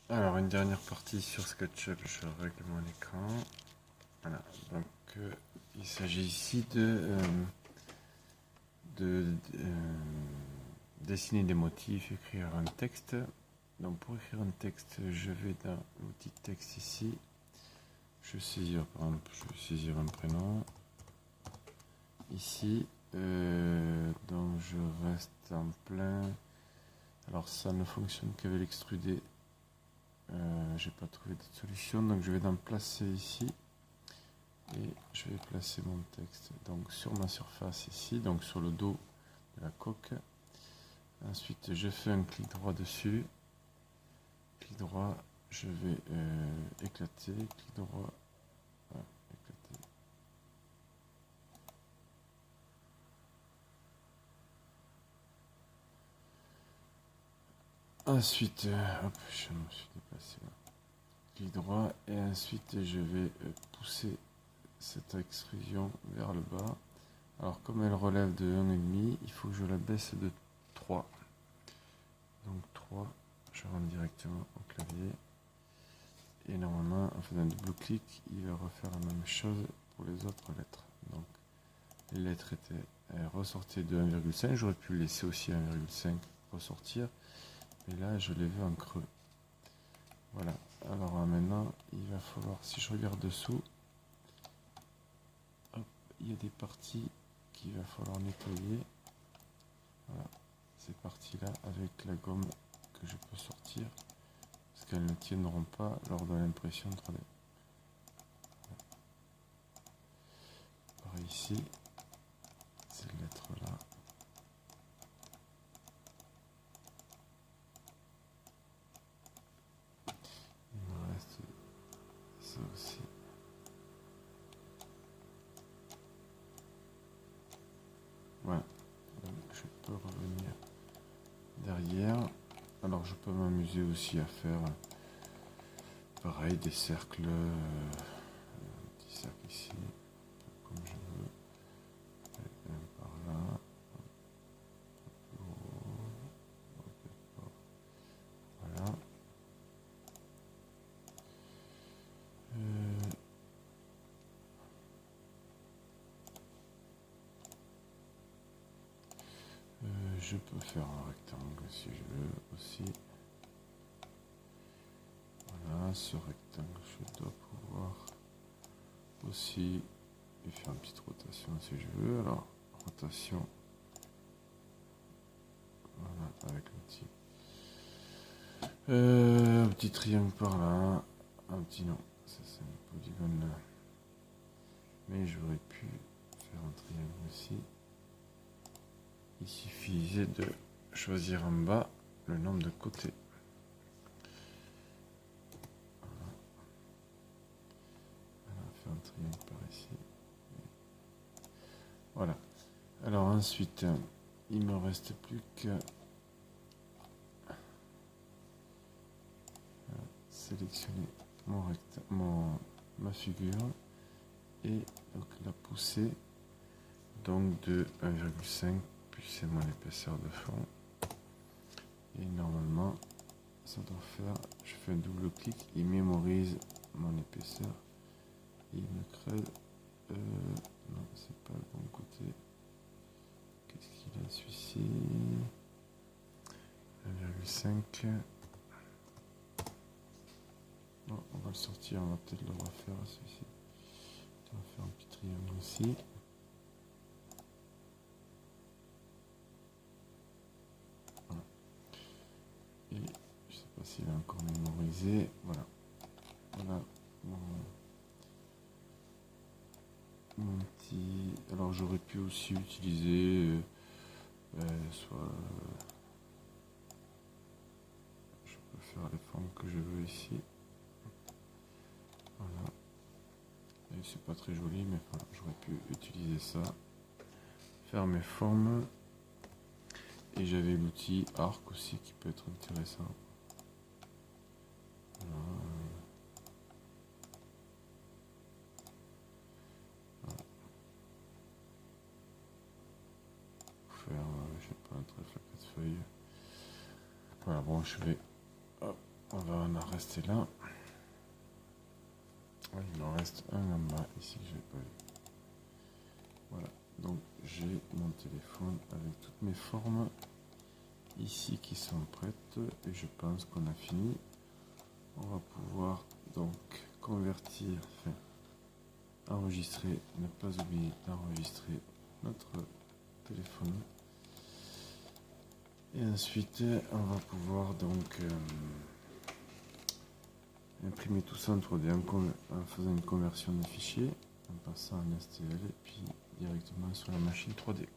Alors, une dernière partie sur SketchUp, je règle mon écran. Voilà, donc il s'agit ici de dessiner des motifs, écrire un texte. Donc pour écrire un texte, je vais dans l'outil texte ici. Je vais saisir, par exemple, je vais saisir un prénom. Ici, donc je reste en plein. Alors ça ne fonctionne qu'avec l'extrudé. J'ai pas trouvé de solution, donc je vais dans placer ici. Et je vais placer mon texte donc sur ma surface ici, donc sur le dos de la coque. Ensuite, je fais un clic droit dessus. Clic droit, je vais éclater. Clic droit, éclater. Ensuite, hop, je me suis déplacé là. Clic droit et ensuite je vais pousser cette extrusion vers le bas. Alors comme elle relève de 1,5, il faut que je la baisse de 3. Donc 3, je rentre directement au clavier. Et normalement, en faisant un double clic, il va refaire la même chose pour les autres lettres. Donc les lettres étaient ressorties de 1,5. J'aurais pu laisser aussi 1,5 ressortir. Mais là, je les veux en creux. Voilà. Alors maintenant, il va falloir, si je regarde dessous, hop, il y a des parties qu'il va falloir nettoyer. Voilà. Ces parties-là avec la gomme que je peux sortir. Parce qu'elles ne tiendront pas lors de l'impression 3D. Pareil ici. Ces lettres-là. Il me reste ça aussi. Voilà. Donc, je peux revenir derrière. Alors je peux m'amuser aussi à faire pareil des cercles, un petit cercle ici, comme je veux, un par là, voilà. Je peux faire un rectangle si je veux aussi. Voilà, ce rectangle, je dois pouvoir aussi lui faire une petite rotation si je veux. Alors, rotation, voilà, avec un petit triangle par là, un petit non, ça c'est un polygone là. Mais j'aurais pu faire un triangle aussi. Il suffisait de choisir en bas le nombre de côtés. Un triangle par ici. Voilà. Alors ensuite, il me reste plus que sélectionner ma figure et donc la pousser donc de 1,5 puis c'est mon épaisseur de fond. Et normalement, ça doit faire. Je fais un double clic, il mémorise mon épaisseur. Et il me creuse. Non, c'est pas le bon côté. Qu'est-ce qu'il a celui-ci 1,5. Non, on va le sortir, on va peut-être le refaire celui-ci. On va faire un petit triangle aussi. Voilà. Et je sais pas s'il est encore mémorisé. Voilà. Voilà mon petit. Alors j'aurais pu aussi utiliser soit je peux faire les formes que je veux ici. Voilà. Et c'est pas très joli, mais voilà, j'aurais pu utiliser ça. Faire mes formes. Et j'avais l'outil arc aussi qui peut être intéressant. Voilà. Voilà. Faire, je sais pas, un trèfle à 4 feuilles. Voilà, bon, je vais hop, On va en rester là. Ouais, il m'en reste un en bas ici que je n'ai pas vu. Voilà, donc j'ai mon téléphone avec toutes mes formes ici qui sont prêtes et je pense qu'on a fini. On va pouvoir donc convertir, enfin enregistrer, ne pas oublier d'enregistrer notre téléphone. Et ensuite on va pouvoir donc imprimer tout ça en 3D en faisant une conversion de fichiers, en passant en STL et puis directement sur la machine 3D.